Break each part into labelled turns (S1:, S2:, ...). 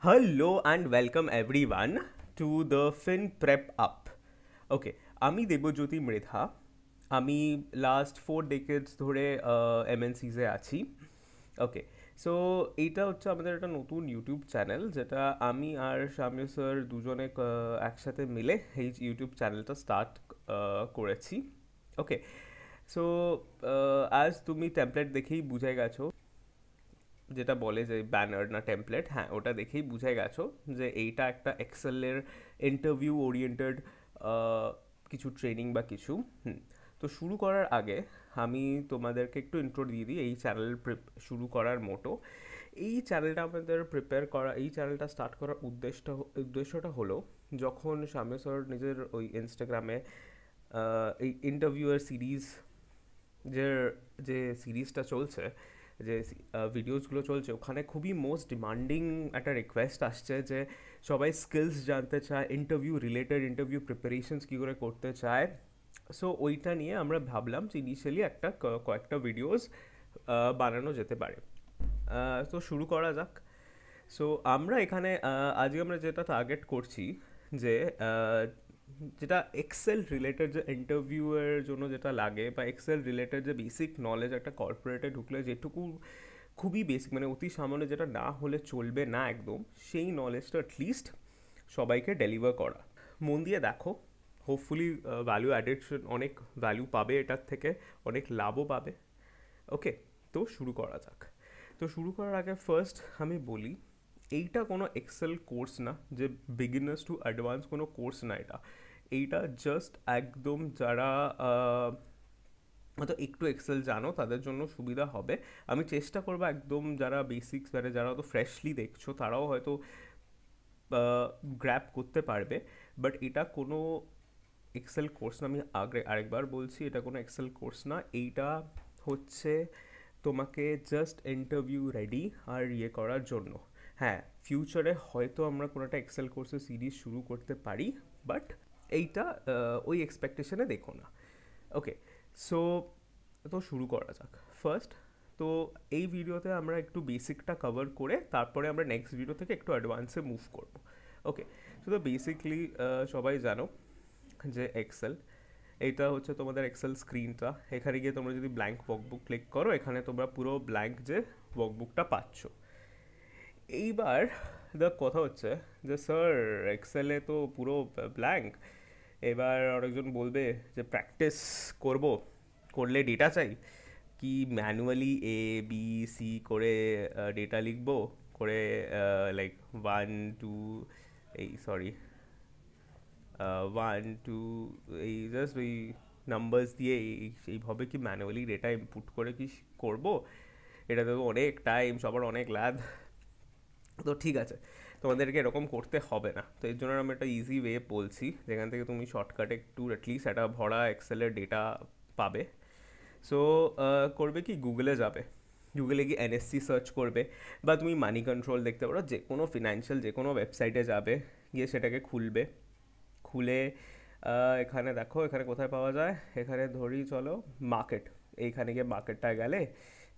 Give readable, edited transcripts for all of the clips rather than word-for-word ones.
S1: Hello and welcome everyone to the Fin Prep Up. ওকে, আমি দেবজ্যোতি মৃধা। আমি last 4 decades ধরে এমএনসিজে আছি। ওকে, সো এইটা হচ্ছে আমাদের একটা নতুন ইউটিউব চ্যানেল, যেটা আমি আর শামিউ স্যার দুজনে একসাথে মিলে এই ইউটিউব চ্যানেলটা স্টার্ট করেছি। ওকে, সো আজ তুমি টেমপ্লেট দেখেই বুঝে গেছো, যেটা বলে যে ব্যানার না টেমপ্লেট, হ্যাঁ ওটা দেখেই বুঝে গেছো যে এইটা একটা এক্সেলের ইন্টারভিউ ওরিয়েন্টেড কিছু ট্রেনিং বা কিছু। তো শুরু করার আগে আমি তোমাদেরকে একটু ইন্ট্রো দিয়ে দিই এই চ্যানেল শুরু করার মোটো। এই চ্যানেলটা আমাদের প্রিপেয়ার করা, এই চ্যানেলটা স্টার্ট করার উদ্দেশ্যটা হলো, যখন শামীম স্যার নিজের ওই ইনস্টাগ্রামে এই ইন্টারভিউয়ের সিরিজ, যে যে সিরিজটা চলছে, যে ভিডিওসগুলো চলছে, ওখানে খুবই মোস্ট ডিমান্ডিং একটা রিকোয়েস্ট আসছে যে সবাই স্কিলস জানতে চায়, ইন্টারভিউ রিলেটেড, ইন্টারভিউ প্রিপারেশনস কী করে করতে চায়। সো ওইটা নিয়ে আমরা ভাবলাম যে ইনিশিয়ালি একটা কয়েকটা ভিডিওস বানানো যেতে পারে। তো শুরু করা যাক। সো আমরা এখানে আজকে আমরা যেটা টার্গেট করছি, যে যেটা এক্সেল রিলেটেড, যে ইন্টারভিউয়ের জন্য যেটা লাগে, বা এক্সেল রিলেটেড যে বেসিক নলেজ একটা কর্পোরেটে ঢুকলে যেটুকু খুবই বেসিক, মানে অতি সামান্য, যেটা না হলে চলবে না একদম, সেই নলেজটা অ্যাটলিস্ট সবাইকে ডেলিভার করা। মন দিয়ে দেখো, হোপফুলি ভ্যালু অ্যাডিশন, অনেক ভ্যালু পাবে এটার থেকে, অনেক লাভও পাবে। ওকে, তো শুরু করা যাক। তো শুরু করার আগে ফার্স্ট আমি বলি, এইটা কোনো এক্সেল কোর্স না, যে বিগিনার্স টু অ্যাডভান্স কোনো কোর্স না এটা। এইটা জাস্ট একদম যারা হয়তো একটু এক্সেল জানো তাদের জন্য সুবিধা হবে। আমি চেষ্টা করবো একদম যারা বেসিক্স, মানে যারা হয়তো ফ্রেশলি দেখছো তারাও হয়তো গ্র্যাপ করতে পারবে। বাট এটা কোনো এক্সেল কোর্স না, আমি আরেকবার বলছি, এটা কোনো এক্সেল কোর্স না। এইটা হচ্ছে তোমাকে জাস্ট ইন্টারভিউ রেডি আর ইয়ে করার জন্য। হ্যাঁ, ফিউচারে হয়তো আমরা কোনো একটা এক্সেল কোর্সের সিরিজ শুরু করতে পারি, বাট এইটা ওই এক্সপেকটেশনে দেখো না। ওকে, সো তো শুরু করা যাক ফার্স্ট। তো এই ভিডিওতে আমরা একটু বেসিকটা কভার করে তারপরে আমরা নেক্সট ভিডিও থেকে একটু অ্যাডভান্সে মুভ করব। ওকে, তো বেসিকলি সবাই জানো যে এক্সেল, এইটা হচ্ছে তোমাদের এক্সেল স্ক্রিনটা। এখানে গিয়ে তোমরা যদি ব্ল্যাঙ্ক ওয়ার্কবুক ক্লিক করো, এখানে তোমরা পুরো ব্ল্যাঙ্ক যে ওয়ার্কবুকটা পাচ্ছ। এইবার কথা হচ্ছে যে স্যার এক্সেলে তো পুরো ব্ল্যাঙ্ক, এবার আরেকজন বলবে যে প্র্যাকটিস করব, করলে ডেটা চাই, কি ম্যানুয়ালি ABC করে ডেটা লিখবো, করে লাইক 1 2, এই সরি 1 2, এই জাস্ট ওই নাম্বারস দিয়ে এইভাবে কি ম্যানুয়ালি ডেটা ইনপুট করে কি করব? এটাতে তো অনেক টাইম, সবার অনেক ল্যাদ। তো ঠিক আছে, তোমাদেরকে এরকম করতে হবে না। তো এর জন্য আমি একটা ইজি ওয়ে বলছি, যেখান থেকে তুমি শর্টকাটে একটু অ্যাটলিস্ট একটা ভরা এক্সেলের ডেটা পাবে। সো করবে কি, গুগলে যাবে, গুগলে গিয়ে এনএসসি সার্চ করবে, বা তুমি মানি কন্ট্রোল দেখতে পারো, যে কোনো ফিনান্সিয়াল যে কোনো ওয়েবসাইটে যাবে, গিয়ে সেটাকে খুলবে। খুলে এখানে দেখো, এখানে কোথায় পাওয়া যায়, এখানে ধরি চলো মার্কেট, এইখানে গিয়ে মার্কেটটা গেলে,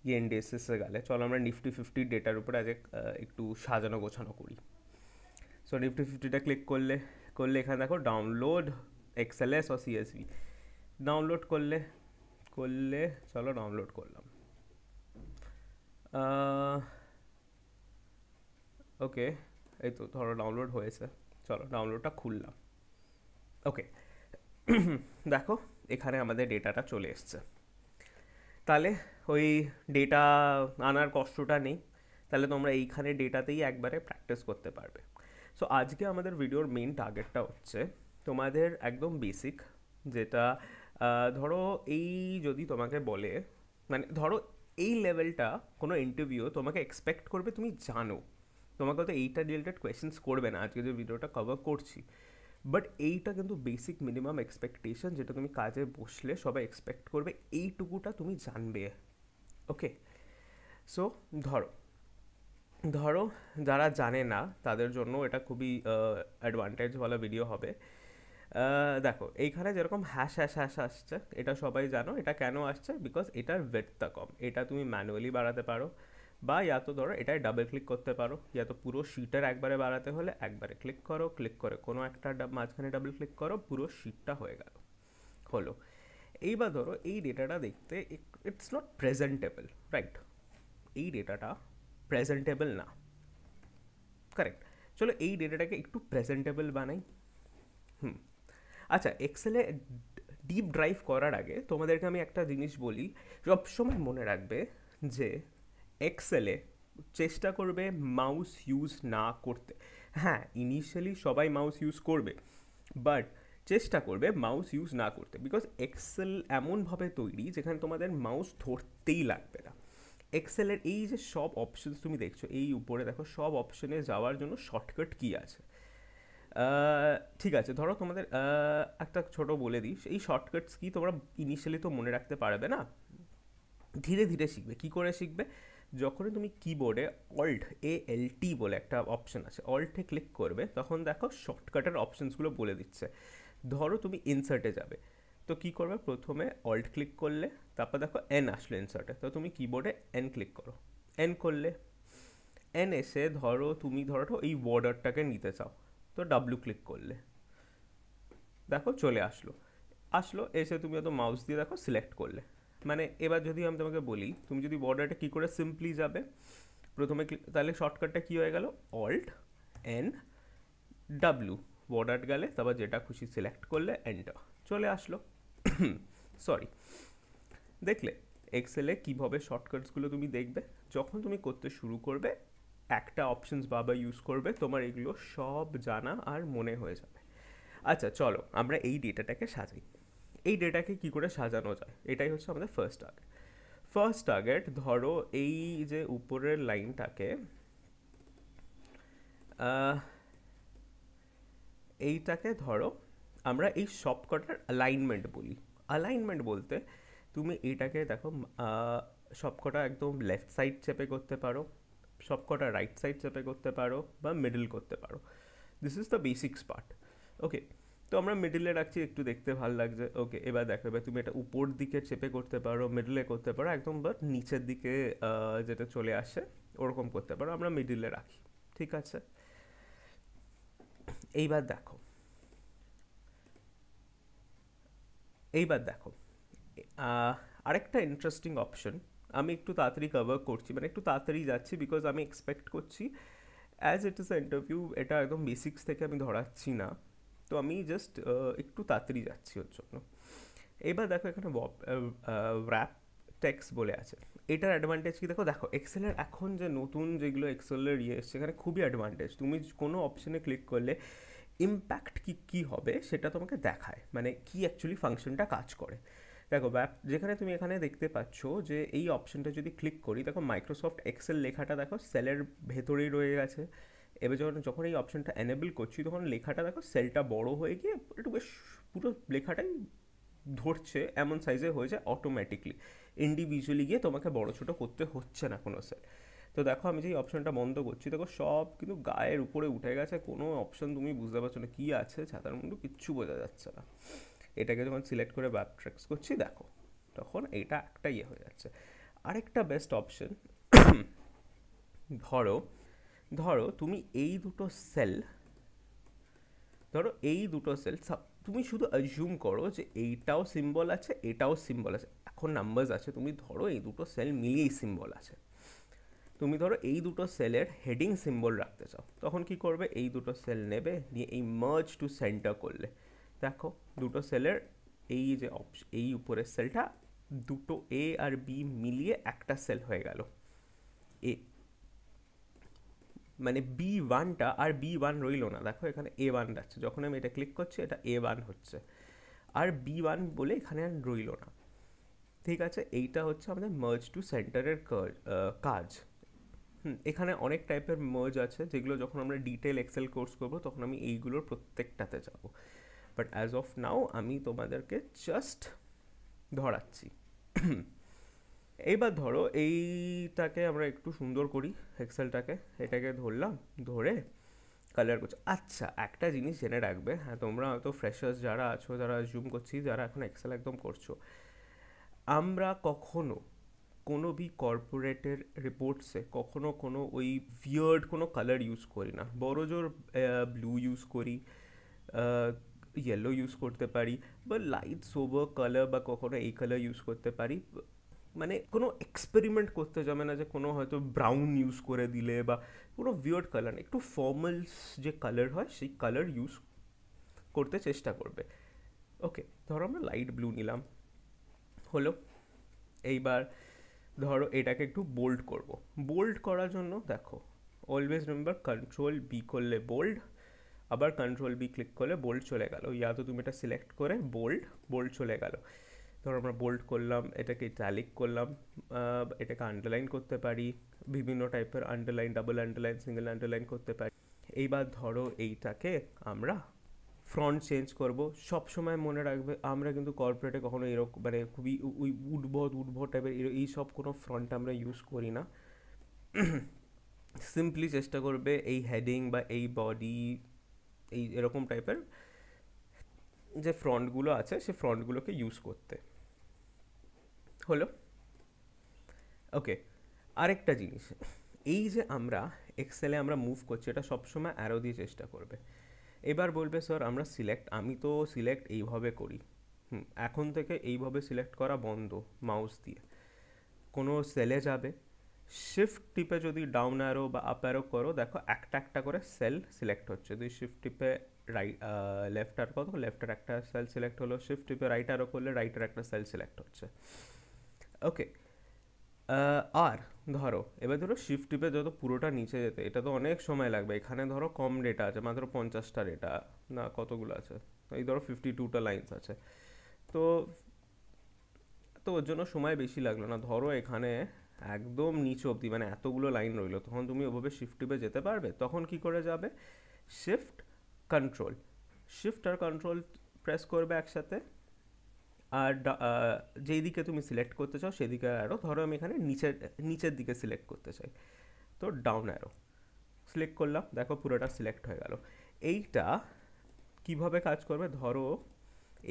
S1: গিয়ে ইন্ডেক্সেসে গেলে, চলো আমরা নিফটি 50 ডেটার উপরে আজ একটু সাজানো গোছানো করি। সো নিফটি 50টা ক্লিক করলে, এখানে দেখো ডাউনলোড এক্সএলএস ও সিএসভি, ডাউনলোড করলে, চলো ডাউনলোড করলাম। ওকে, এই তো ধরো ডাউনলোড হয়েছে, চলো ডাউনলোডটা খুললাম। ওকে, দেখো এখানে আমাদের ডেটাটা চলে এসছে। তাহলে ওই ডেটা আনার কষ্টটা নেই, তাহলে তোমরা এইখানে ডেটাতেই একবারে প্র্যাকটিস করতে পারবে। সো আজকে আমাদের ভিডিওর মেন টার্গেটটা হচ্ছে তোমাদের একদম বেসিক, যেটা ধরো এই যদি তোমাকে বলে, মানে ধরো এই লেভেলটা কোনো ইন্টারভিউ তোমাকে এক্সপেক্ট করবে, তুমি জানো তোমাকে তো এইটা রিলেটেড কোয়েশ্চেন্স করবে না আজকে যে ভিডিওটা কভার করছি, বাট এইটা কিন্তু বেসিক মিনিমাম এক্সপেকটেশন, যেটা তুমি কাজে বসলে সবাই এক্সপেক্ট করবে, এইটুকুটা তুমি জানবে। ওকে, সো ধরো ধরো যারা জানে না তাদের জন্য এটা খুবই অ্যাডভান্টেজওয়ালা ভিডিও হবে। দেখো এইখানে যেরকম হ্যাশ হ্যাশ হ্যাশ আসছে, এটা সবাই জানো, এটা কেন আসছে, বিকজ এটার ওয়েটটা কম, এটা তুমি ম্যানুয়ালি বাড়াতে পারো, বা ইয়া তো ধরো এটাই ডাবল ক্লিক করতে পারো, ইয়া তো পুরো শিটের একবারে বাড়াতে হলে একবারে ক্লিক করো, ক্লিক করে কোনো একটা মাঝখানে ডাবল ক্লিক করো, পুরো শিটটা হয়ে গেল, হলো। এইবার ধরো এই ডেটাটা দেখতে ইটস নট প্রেজেন্টেবল, রাইট? এই ডেটাটা প্রেজেন্টেবল না, কারেক্ট। চলো এই ডেটাটাকে একটু প্রেজেন্টেবল বানাই। হুম, আচ্ছা, এক্সেলে ডিপ ড্রাইভ করার আগে তোমাদেরকে আমি একটা জিনিস বলি, সবসময় মনে রাখবে যে এক্সেলে চেষ্টা করবে মাউস ইউজ না করতে। হ্যাঁ, ইনিশিয়ালি সবাই মাউস ইউজ করবে, বাট চেষ্টা করবে মাউস ইউজ না করতে, বিকজ এক্সেল এমনভাবে তৈরি যেখানে তোমাদের মাউস ধরতেই লাগবে না। এক্সেলের এই যে সব অপশনস তুমি দেখছো, এই উপরে দেখো সব অপশনে যাওয়ার জন্য শর্টকাট কি আছে। ঠিক আছে, ধরো তোমাদের একটা ছোট বলে দিই, এই শর্টকাটস কি তোমরা ইনিশিয়ালি তো মনে রাখতে পারবে না, ধীরে ধীরে শিখবে। কি করে শিখবে? যখনই তুমি কিবোর্ডে ALT বলে একটা অপশন আছে, অল্টে ক্লিক করবে, তখন দেখো শর্টকাটের অপশনসগুলো বলে দিচ্ছে। ধরো তুমি ইনসার্টে যাবে, তো কি করবে? প্রথমে অল্ট ক্লিক করলে, তারপর দেখো এন আসলো ইনসার্টে, তো তুমি কিবোর্ডে এন ক্লিক করো, এন করলে, এন এসে ধরো তুমি ধরো এই বর্ডারটাকে নিতে চাও, তো ডাব্লিউ ক্লিক করলে, দেখো চলে আসলো, এসে তুমি হয়তো মাউস দিয়ে দেখো সিলেক্ট করলে। মানে এবার যদি আমি তোমাকে বলি, তুমি যদি বর্ডারটা কী করে সিম্পলি যাবে, প্রথমে তাহলে শর্টকাটটা কী হয়ে গেল? অল্ট এন ডাব্লিউ, বর্ডার গেলে তারপর যেটা খুশি সিলেক্ট করলে, এন্টার, চলে আসলো। সরি, দেখলে এক্সেলে কীভাবে শর্টকাটসগুলো তুমি দেখবে, যখন তুমি করতে শুরু করবে একটা অপশনস বাবা ইউজ করবে, তোমার এগুলো সব জানা আর মনে হয়ে যাবে। আচ্ছা চলো আমরা এই ডেটাটাকে সাজাই। এই ডেটাকে কি করে সাজানো যায়, এটাই হচ্ছে আমাদের ফার্স্ট টার্গেট। ফার্স্ট টার্গেট, ধরো এই যে উপরের লাইনটাকে, এইটাকে ধরো আমরা এই সবকটার অ্যালাইনমেন্ট বলি। অ্যালাইনমেন্ট বলতে তুমি এইটাকে দেখো সবকটা একদম লেফট সাইড চেপে করতে পারো, সবকটা রাইট সাইড চেপে করতে পারো, বা মিডল করতে পারো। This is the basics part. Okay, তো আমরা মিডলে রাখছি, একটু দেখতে ভালো লাগছে। ওকে, এবার দেখো, এবার তুমি এটা উপর দিকে চেপে করতে পারো, মিডলে করতে পারো, একদম বা নিচের দিকে যেটা চলে আসে ওরকম করতে পারো, আমরা মিডলে রাখি, ঠিক আছে। এইবার দেখো, এইবার দেখো আরেকটা ইন্টারেস্টিং অপশন, আমি একটু তাড়াতাড়ি কভার করছি, মানে একটু তাড়াতাড়ি যাচ্ছি, বিকজ আমি এক্সপেক্ট করছি অ্যাজ ইট ইজ ইন্টারভিউ, এটা একদম বেসিক্স থেকে আমি ধরাচ্ছি না, তো আমি জাস্ট একটু তাড়াতাড়ি যাচ্ছি ওর জন্য। এবার দেখো এখানে র্যাপ টেক্সট বলে আছে, এটার অ্যাডভান্টেজ কি দেখো, এক্সেলের এখন যে নতুন যেগুলো এক্সেলের এসছে, এখানে খুবই অ্যাডভান্টেজ, তুমি কোনো অপশনে ক্লিক করলে ইম্প্যাক্ট কী হবে সেটা তোমাকে দেখায়, মানে কি অ্যাকচুয়ালি ফাংশনটা কাজ করে। দেখো যেখানে তুমি এখানে দেখতে পাচ্ছ যে এই অপশনটা যদি ক্লিক করি, দেখো মাইক্রোসফট এক্সেল লেখাটা দেখো সেলের ভেতরেই রয়ে গেছে। এবার যখন এই অপশনটা এনেবল করছি, তখন লেখাটা দেখো সেলটা বড় হয়ে গিয়ে একটু বেশ পুরো লেখাটাই ধরছে এমন সাইজে হয়ে যায় অটোমেটিকলি, ইন্ডিভিজুয়ালি গিয়ে তোমাকে বড় ছোটো করতে হচ্ছে না কোনো সেল। তো দেখো আমি যেই অপশনটা বন্ধ করছি, দেখো সব কিন্তু গায়ের উপরে উঠে গেছে, কোনো অপশন তুমি বুঝতে পারছো না কী আছে ছাতার মধ্যে, কিচ্ছু বোঝা যাচ্ছে না। এটাকে যখন সিলেক্ট করে ব্যাক ট্র্যাক্স করছি, দেখো তখন এইটা একটা হয়ে যাচ্ছে। আরেকটা বেস্ট অপশন, ধরো ধরো তুমি এই দুটো সেল, তুমি শুধু অ্যাজিউম করো যে এইটাও সিম্বল আছে, এটাও সিম্বল আছে, এখন নাম্বারস আছে, তুমি ধরো এই দুটো সেল মিলিয়েই সিম্বল আছে, তুমি ধরো এই দুটো সেলের হেডিং সিম্বল রাখতে চাও, তখন কি করবে? এই দুটো সেল নেবে, নিয়ে এই মার্জ টু সেন্টার করলে, দেখো দুটো সেলের এই যে এই উপরের সেলটা, দুটো এ আর বি মিলিয়ে একটা সেল হয়ে গেল এ, মানে B1টা আর B1 রইল না, দেখো এখানে A1 যাচ্ছে, যখন আমি এটা ক্লিক করছি এটা A1 হচ্ছে, আর B1 বলে এখানে আর রইল না, ঠিক আছে। এইটা হচ্ছে আমাদের মার্জ টু সেন্টারের কাজ। এখানে অনেক টাইপের মার্জ আছে, যেগুলো যখন আমরা ডিটেল এক্সেল কোর্স করবো তখন আমি এইগুলোর প্রত্যেকটাতে যাব, বাট অ্যাজ অফ নাও আমি তোমাদেরকে জাস্ট ধরাচ্ছি। এইবার ধরো এইটাকে আমরা একটু সুন্দর করি, এক্সেলটাকে, এটাকে ধরলাম, ধরে কালার করছি। আচ্ছা একটা জিনিস জেনে রাখবে, হ্যাঁ তোমরা হয়তো ফ্রেশার্স যারা আছো, যারা জুম করছি, যারা এখন এক্সেল একদম করছো, আমরা কখনো কোনো ভি কর্পোরেটের রিপোর্টসে কখনো কোনো ওই উইয়ার্ড কোনো কালার ইউজ করি না, বড় জোর ব্লু ইউজ করি, ইয়েলো ইউজ করতে পারি, বা লাইট সোবার কালার বা কখনো এই কালার ইউজ করতে পারি। মানে কোনো এক্সপেরিমেন্ট করতে যাবে না যে কোনো হয়তো ব্রাউন ইউজ করে দিলে বা কোনো উইয়ার্ড কালার না, একটু ফর্মালস যে কালার হয় সেই কালার ইউজ করতে চেষ্টা করবে। ওকে, ধরো আমরা লাইট ব্লু নিলাম, হলো। এইবার ধরো এটাকে একটু বোল্ড করব। বোল্ড করার জন্য দেখো, অলওয়েজ রিমেম্বার কন্ট্রোল বি করলে বোল্ড, আবার কন্ট্রোল বি ক্লিক করলে বোল্ড চলে গেল, ইয়া তো তুমি এটা সিলেক্ট করে বোল্ড, বোল্ড চলে গেল। ধরো আমরা বোল্ড করলাম, এটাকে ইটালিক করলাম, এটাকে আন্ডারলাইন করতে পারি, বিভিন্ন টাইপের underline, double underline, single underline করতে পারি। এইবার ধরো এইটাকে আমরা ফ্রন্ট চেঞ্জ করব। সব সময় মনে রাখবে আমরা কিন্তু কর্পোরেটে কখনো এরকম মানে খুবই ওই উদ্ভট টাইপের এই সব কোনো ফ্রন্ট আমরা ইউজ করি না। সিম্পলি চেষ্টা করবে এই হেডিং বা এই বডি, এই এরকম টাইপের যে ফ্রন্টগুলো আছে সে ফ্রন্টগুলোকে ইউজ করতে, হলো। ওকে, আরেকটা জিনিস, এই যে আমরা এক্সেলে আমরা মুভ করছি এটা সবসময় অ্যারো দিয়ে চেষ্টা করবে। এবার বলবে স্যার আমরা সিলেক্ট, আমি তো সিলেক্ট এইভাবে করি, এখন থেকে এইভাবে সিলেক্ট করা বন্ধ মাউস দিয়ে। কোনো সেলে যাবে, শিফট টিপে যদি ডাউন অ্যারো বা আপ অ্যারো করো, দেখো একটা একটা করে সেল সিলেক্ট হচ্ছে। যদি শিফট টিপে রাইট লেফট অ্যারো করো, লেফটের একটা সেল সিলেক্ট হলো, শিফট টিপে রাইট অ্যারো করলে রাইটের একটা সেল সিলেক্ট হচ্ছে। ওকে, আর ধরো এবার ধরো শিফট টিপে যত পুরোটা নিচে যেতে, এটা তো অনেক সময় লাগবে। এখানে ধরো কম ডেটা আছে, মাত্র 50টা ডেটা, না কতগুলো আছে, এই ধরো 52টা লাইনস আছে, তো তো ওর জন্য সময় বেশি লাগলো না। ধরো এখানে একদম নিচে অবধি মানে এতগুলো লাইন রইলো, তখন তুমি ওভাবে শিফট টিপে যেতে পারবে? তখন কি করে যাবে? শিফট কন্ট্রোল, শিফট আর কন্ট্রোল প্রেস করবে একসাথে, আর যেই দিকে তুমি সিলেক্ট করতে চাও সেদিকে অ্যারো, ধরো আমি এখানে নিচের দিকে সিলেক্ট করতে চাই, তো ডাউন অ্যারো সিলেক্ট করলাম, দেখো পুরোটা সিলেক্ট হয়ে গেল। এইটা কিভাবে কাজ করবে, ধরো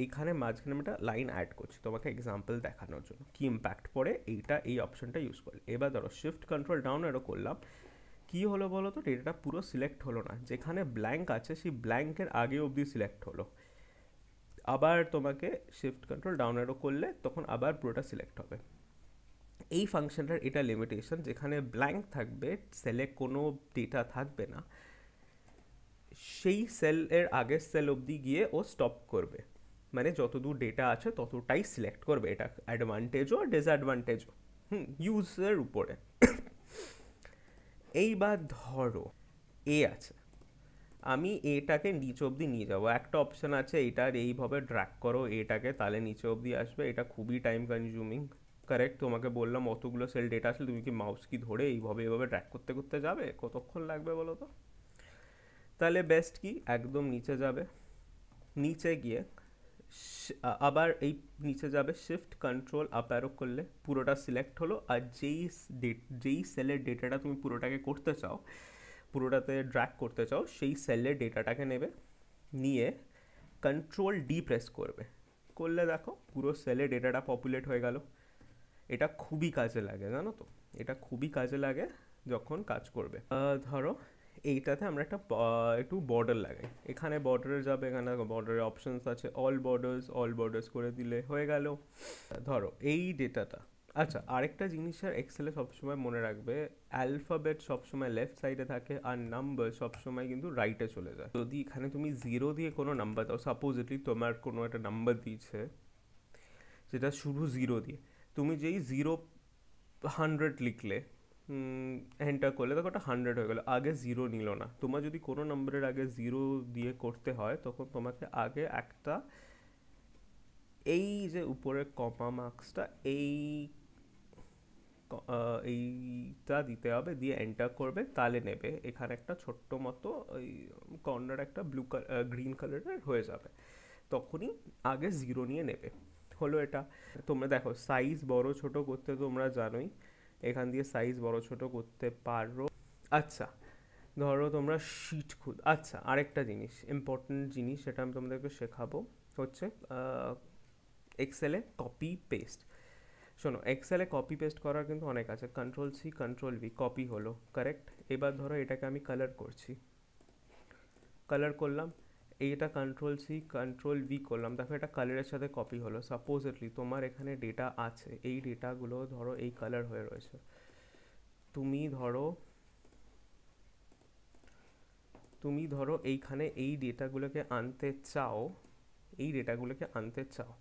S1: এইখানে মাঝখানে আমি একটা লাইন অ্যাড করছি তোমাকে এক্সাম্পল দেখানোর জন্য কি ইম্প্যাক্ট পড়ে এইটা, এই অপশনটা ইউজ করলে। এবার ধরো শিফট কন্ট্রোল ডাউন অ্যারো করলাম, কি হলো বলো তো, ডেটাটা পুরো সিলেক্ট হলো না, যেখানে ব্ল্যাঙ্ক আছে সেই ব্ল্যাঙ্কের আগে অবধি সিলেক্ট হলো। আবার তোমাকে শিফট কন্ট্রোল ডাউন অ্যারো করলে তখন আবার পুরোটা সিলেক্ট হবে। এই ফাংশনটার এটা লিমিটেশন, যেখানে ব্ল্যাঙ্ক থাকবে, সেলে কোনো ডেটা থাকবে না, সেই সেলের আগের সেল অবধি গিয়ে ও স্টপ করবে, মানে যতদূর ডেটা আছে ততটাই সিলেক্ট করবে। এটা অ্যাডভান্টেজও আর ডিসঅ্যাডভান্টেজও ইউজের উপরে। এইবার ধরো এ আছে, আমি এটাকে নিচ অবধি নিয়ে যাবো, একটা অপশন আছে এটার এইভাবে ড্র্যাগ করো এটাকে, তাহলে নিচে অবধি আসবে, এটা খুবই টাইম কনজিউমিং। কারেক্ট, তোমাকে বললাম অতগুলো সেল ডেটা আসলে তুমি কি মাউস কি ধরে এইভাবে এভাবে ড্র্যাগ করতে করতে যাবে, কতক্ষণ লাগবে বলো তো? তাহলে বেস্ট কি, একদম নিচে যাবে, নিচে গিয়ে আবার এই নিচে যাবে, শিফট কন্ট্রোল আপ অ্যারো করলে পুরোটা সিলেক্ট হলো, আর যেই সেলের ডেটাটা তুমি পুরোটাকে করতে চাও, পুরোটাতে ড্র্যাগ করতে চাও, সেই সেলের ডেটাটাকে নেবে, নিয়ে কন্ট্রোল ডি প্রেস করবে, করলে দেখো পুরো সেলে ডেটাটা পপুলেট হয়ে গেল। এটা খুবই কাজে লাগে জানো তো, এটা খুবই কাজে লাগে যখন কাজ করবে। ধরো এইটাতে আমরা একটা একটু বর্ডার লাগাই, এখানে বর্ডারে যাবে, এখানে বর্ডারের অপশনস আছে, অল বর্ডার্স করে দিলে হয়ে গেল। ধরো এই ডেটাটা, আচ্ছা আরেকটা জিনিসের এক্সেলে সবসময় মনে রাখবে, অ্যালফাবেট সবসময় লেফট সাইডে থাকে আর নাম্বার সবসময় কিন্তু রাইটে চলে যায়। যদি এখানে তুমি 0 দিয়ে কোনো নাম্বার দাও, সাপোজলি তোমার কোনো একটা নাম্বার দিয়েছে যেটা শুরু 0 দিয়ে, তুমি যেই 100 লিখলে, এন্টার করলে, দেখো ওটা 100 হয়ে গেল, আগে 0 নিল না। তোমার যদি কোনো নম্বরের আগে 0 দিয়ে করতে হয় তখন তোমাকে আগে একটা এই যে উপরে কমা মার্কসটা এইটা দিতে হবে, দিয়ে এন্টার করবে, তাহলে নেবে এখানে একটা ছোট্ট মতো ওই কর্নার একটা গ্রিন কালারের হয়ে যাবে, তখনই আগে 0 নিয়ে নেবে, হলো এটা। তোমরা দেখো সাইজ বড় ছোট করতে তোমরা জানোই, এখান দিয়ে সাইজ বড় ছোট করতে পারো। আচ্ছা ধরো তোমরা শিট আচ্ছা আরেকটা জিনিস, ইম্পর্টেন্ট জিনিস, সেটা আমি তোমাদেরকে শেখাবো, হচ্ছে এক্সেলে কপি পেস্ট। শোনো, এক্সেলে কপি পেস্ট করার কিন্তু অনেক আছে। Control C control V, copy হলো, কারেক্ট। এবার ধরো এটাকে আমি কালার করছি, কালার করলাম, এইটা কন্ট্রোল সি কন্ট্রোল ভি করলাম, দেখো এটা কালারের সাথে কপি হলো। সাপোজেটলি তোমার এখানে ডেটা আছে, এই ডেটাগুলো ধরো এই কালার হয়ে রয়েছে, তুমি ধরো এইখানে এই ডেটাগুলোকে আনতে চাও, এই ডেটাগুলোকে আনতে চাও,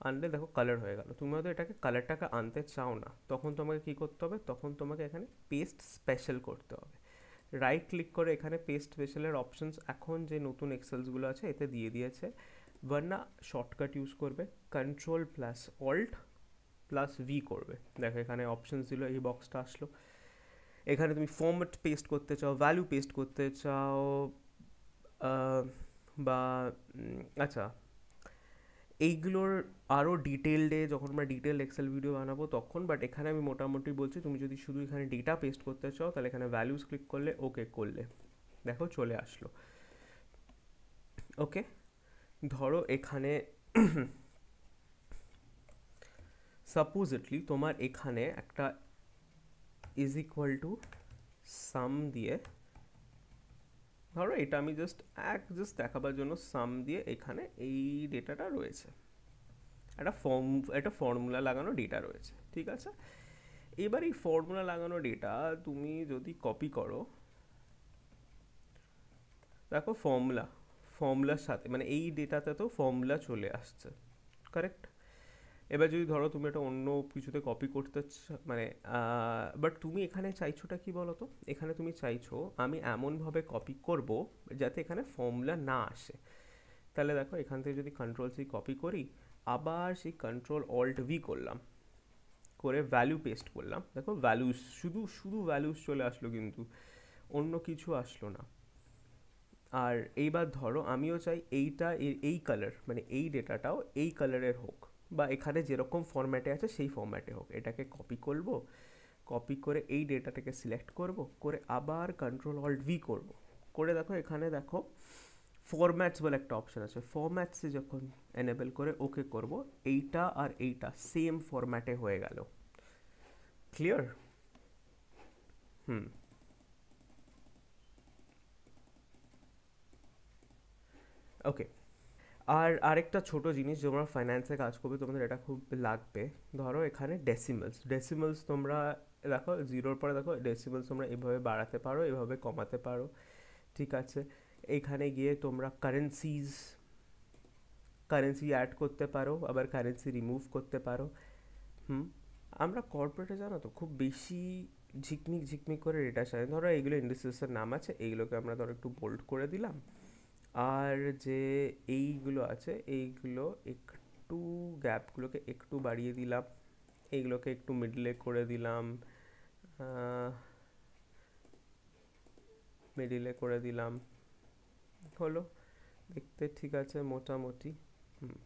S1: আনলে দেখো কালার হয়ে গেল। তুমি হয়তো এটাকে কালারটাকে আনতে চাও না, তখন তোমাকে কি করতে হবে, তখন তোমাকে এখানে পেস্ট স্পেশাল করতে হবে। রাইট ক্লিক করে এখানে পেস্ট স্পেশালের অপশনস এখন যে নতুন এক্সেলসগুলো আছে এতে দিয়ে দিয়েছে। ভার্না শর্টকাট ইউজ করবে, control plus alt plus V করবে, দেখো এখানে অপশনস দিল, এই বক্সটা আসলো। এখানে তুমি ফর্ম্যাট পেস্ট করতে চাও, ভ্যালু পেস্ট করতে চাও, বা আচ্ছা, এইগুলোর আরও ডিটেলডে যখন আমরা ডিটেল এক্সেল ভিডিও বানাবো তখন, বাট এখানে আমি মোটামুটি বলছি তুমি যদি শুধু এখানে ডেটা পেস্ট করতে চাও তাহলে এখানে ভ্যালুস ক্লিক করলে, ওকে করলে, দেখো চলে আসলো। ওকে, ধরো এখানে সাপোজেটলি তোমার এখানে একটা ইজ ইকুয়াল টু সাম দিয়ে, ধরো এটা আমি জাস্ট দেখাবার জন্য সাম দিয়ে এখানে এই ডেটাটা রয়েছে, একটা ফর্মুলা লাগানো ডেটা রয়েছে, ঠিক আছে। এবার এই ফর্মুলা লাগানো ডেটা তুমি যদি কপি করো, দেখো ফর্মুলার সাথে মানে এই ডেটাতে তো ফর্মুলা চলে আসছে, কারেক্ট। এবার যদি ধরো তুমি এটা অন্য কিছুতে কপি করতে মানে বাট তুমি এখানে চাইছোটা কি বলো তো, এখানে তুমি চাইছো আমি এমনভাবে কপি করব যাতে এখানে ফর্মুলা না আসে। তাহলে দেখো এখান থেকে যদি কন্ট্রোল সি কপি করি, আবার সেই কন্ট্রোল অল্ট ভি করলাম, করে ভ্যালু পেস্ট করলাম, দেখো ভ্যালুস শুধু শুধু ভ্যালুস চলে আসলো, কিন্তু অন্য কিছু আসলো না। আর এইবার ধরো আমিও চাই এইটা এই কালার মানে এই ডেটাটাও এই কালারের হোক, বা এখানে যেরকম ফরম্যাটে আছে সেই ফরম্যাটে হোক। এটাকে কপি করব, কপি করে এই ডেটাটাকে সিলেক্ট করব, করে আবার কন্ট্রোল অল্ট ভি করব, করে দেখো এখানে দেখো ফরম্যাটস বলে একটা অপশান আছে, ফরম্যাটসে যখন এনেবল করে ওকে করব, এইটা আর এইটা সেম ফরম্যাটে হয়ে গেল। ক্লিয়ার? হুম। ওকে, আর আরেকটা ছোট জিনিস, তোমরা ফাইন্যান্সে কাজ করবে তোমাদের এটা খুব লাগবে। ধরো এখানে ডেসিমালস তোমরা দেখো জিরোর পরে দেখো ডেসিমালস তোমরা এভাবে বাড়াতে পারো, এভাবে কমাতে পারো, ঠিক আছে। এখানে গিয়ে তোমরা কারেন্সি অ্যাড করতে পারো, আবার কারেন্সি রিমুভ করতে পারো। হুম। আমরা কর্পোরেটে জানো তো খুব বেশি ঝিকমিক করে ডেটা চাই, ধরো এইগুলো ইন্ডাস্ট্রিজের নাম আছে, এইগুলোকে আমরা ধরো একটু বোল্ড করে দিলাম, আর যে এইগুলো আছে এইগুলো একটু গ্যাপগুলোকে একটু বাড়িয়ে দিলাম, এইগুলোকে একটু মিডলে করে দিলাম, মিডিলে করে দিলাম, হলো, দেখতে ঠিক আছে মোটামুটি। হুম।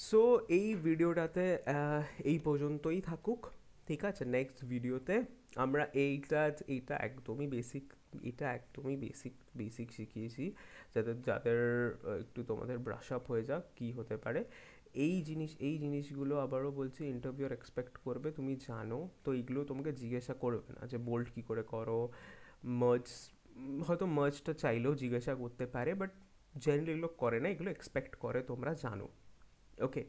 S1: সো এই ভিডিওটাতে এই পর্যন্তই থাকুক, ঠিক আছে। নেক্সট ভিডিওতে আমরা এইটা একদমই বেসিক, বেসিক শিখিয়েছি, যাদের যাদের একটু তোমাদের ব্রাশ আপ হয়ে যাক কী হতে পারে। এই জিনিসগুলো আবারও বলছি ইন্টারভিউর এক্সপেক্ট করবে, তুমি জানো তো এইগুলো তোমাকে জিজ্ঞাসা করবে না যে বোল্ড কী করে করো, মার্জ, হয়তো মার্জটা চাইলেও জিজ্ঞাসা করতে পারে, বাট জেনারেলি এগুলো করে না, এগুলো এক্সপেক্ট করে তোমরা জানো। ওকে,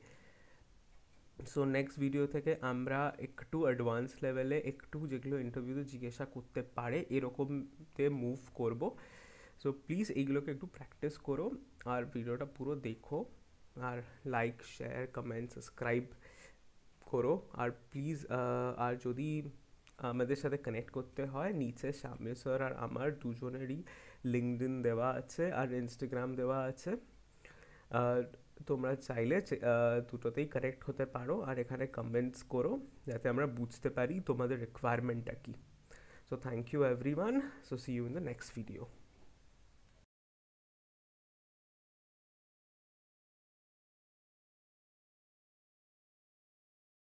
S1: সো নেক্সট ভিডিও থেকে আমরা একটু অ্যাডভান্স লেভেলে একটু যেগুলো ইন্টারভিউতে জিজ্ঞাসা করতে পারে এরকমতে মুভ করব। সো প্লিজ এইগুলোকে একটু প্র্যাকটিস করো, আর ভিডিওটা পুরো দেখো, আর লাইক শেয়ার কমেন্ট সাবস্ক্রাইব করো। আর প্লিজ আর যদি আমাদের সাথে কানেক্ট করতে হয়, নিচে শামির স্যার আর আমার দুজনেরই লিঙ্কডইন দেওয়া আছে আর ইনস্টাগ্রাম দেওয়া আছে, তোমরা চাইলে দুটোতেই কানেক্ট হতে পারো, আর এখানে কমেন্টস করো যাতে আমরা বুঝতে পারি তোমাদের রিকোয়ারমেন্টটা কী। So thank you everyone, so see you in the next video.